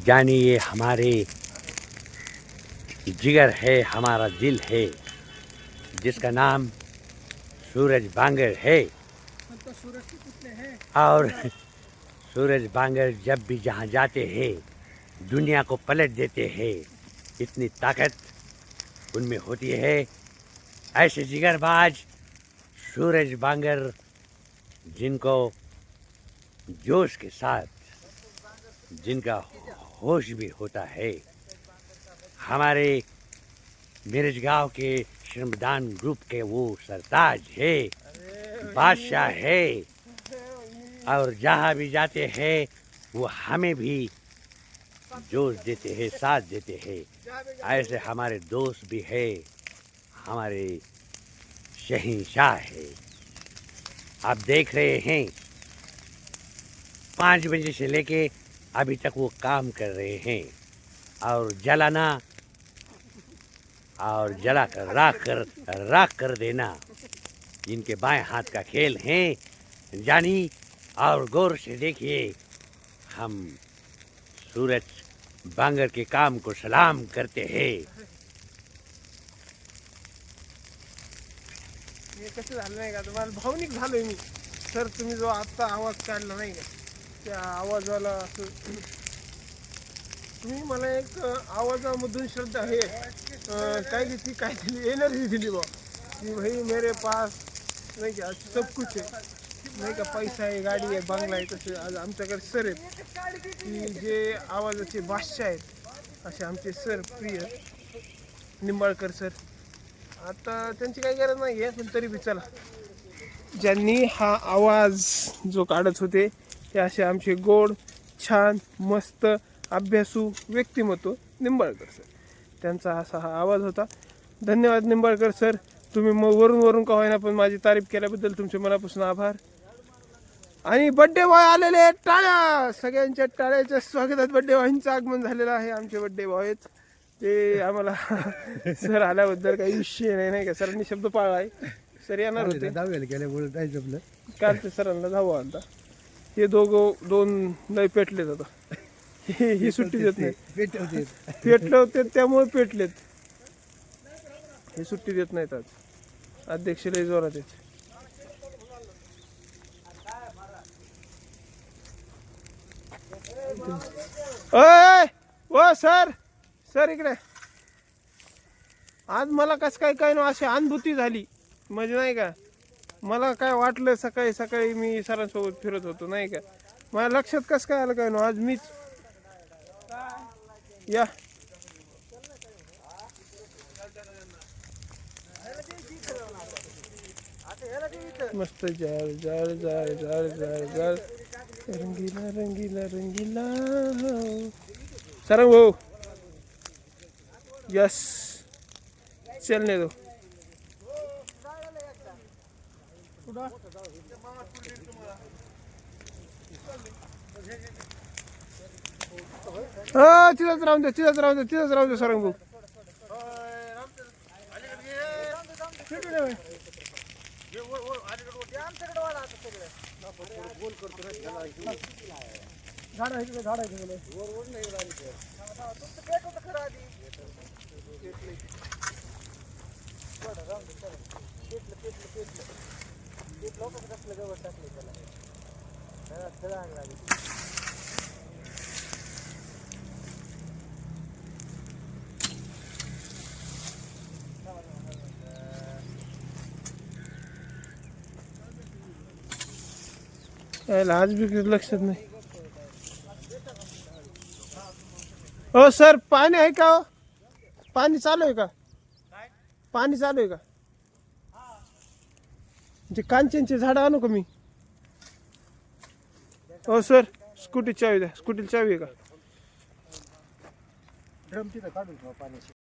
जानिए हमारे जिगर है, हमारा दिल है, जिसका नाम सूरज बांगर है। तो सूरज के पुतले हैं। और सूरज बांगर जब भी जहाँ जाते हैं दुनिया को पलट देते हैं। इतनी ताकत उनमें होती है। ऐसे जिगरबाज सूरज बांगर जिनको जोश के साथ, जिनका होश भी होता है, हमारे मेरठ गांव के श्रमदान ग्रुप के वो सरताज है, बादशाह है। और जहाँ भी जाते हैं वो हमें भी जोश देते हैं, साथ देते हैं। ऐसे हमारे दोस्त भी है, हमारे शहंशाह है। आप देख रहे हैं 5 बजे से लेके अभी तक वो काम कर रहे हैं। और जलाना और जलाकर राख कर देना इनके बाएं हाथ का खेल है। जानी और गौर से देखिए, हम सूरज बांगर के काम को सलाम करते हैं। हे कसं झालं नाही का, तुम्हाला भावनिक झालोय मी सर. तुम्ही जो आत्ता आवाज काढला नाही का, त्या आवाजाला असं तुम्ही मला एक आवाजामधून श्रद्धा हे काय ती काय दिली, एनर्जी दिली बा की भाई मेरे पास नाही का सब कुछ आहे, नाही का पैसा आहे, गाडी आहे, बंगला आहे. तसे आज आमच्याकडे सर आहेत की जे आवाजाचे बादशाह आहेत, असे आमचे सर प्रिय निंबाळकर सर. आता त्यांची काही गरज नाही आहे, पण तरी बी चला, ज्यांनी हा आवाज जो काढत होते ते असे आमचे गोड, छान, मस्त, अभ्यासू व्यक्तिमत्व निंबाळकर सर. त्यांचा असा हा आवाज होता. धन्यवाद निंबाळकर सर. तुम्ही मग वरून का होईना पण माझी तारीफ केल्याबद्दल तुमचे मनापासून आभार. आणि बड्डे बॉय आलेले, टाळ्या, सगळ्यांच्या टाळ्याच्या स्वागतात. बड्डे बॉयचं आगमन झालेलं आहे. आमचे बड्डे बॉय आहेत ते आम्हाला सर आल्याबद्दल काही विषय नाही का. सरांनी शब्द पाळला आहे. सर येणार होते, काल ते सरांना धावा आलता. हे दोन लय पेटलेत आता. ही सुट्टी देत नाही. पेटले होते त्यामुळे पेटलेत. हे सुट्टी देत नाहीत आज. अध्यक्ष लय जोरात आहेत. ओ सर, सर इकडे. आज मला कसं काय ना अशी अनुभूती झाली, म्हणजे नाही का, मला काय वाटलं सकाळी मी सरांसोबत फिरत होतो नाही का, माझ्या लक्षात कसं काय आलं काय ना आज मीच या मस्त जार जार जार जार जार जार रंगीला रंगीला रंगीला सरंग भाऊ. यस, चलने दो. तिथंच राहून दे सरंग भाऊ. झाड आहे आज बी लक्षात नाही. हो सर, पाणी आहे का? हो, पाणी चालू आहे का? पाणी चालू आहे का? जे कांचनचे झाड आणू का मी? हो सर, स्कूटी चावी द्या. स्कूटीला चावी आहे का? ड्रम तिथं काढून ठेवा पाण्याची.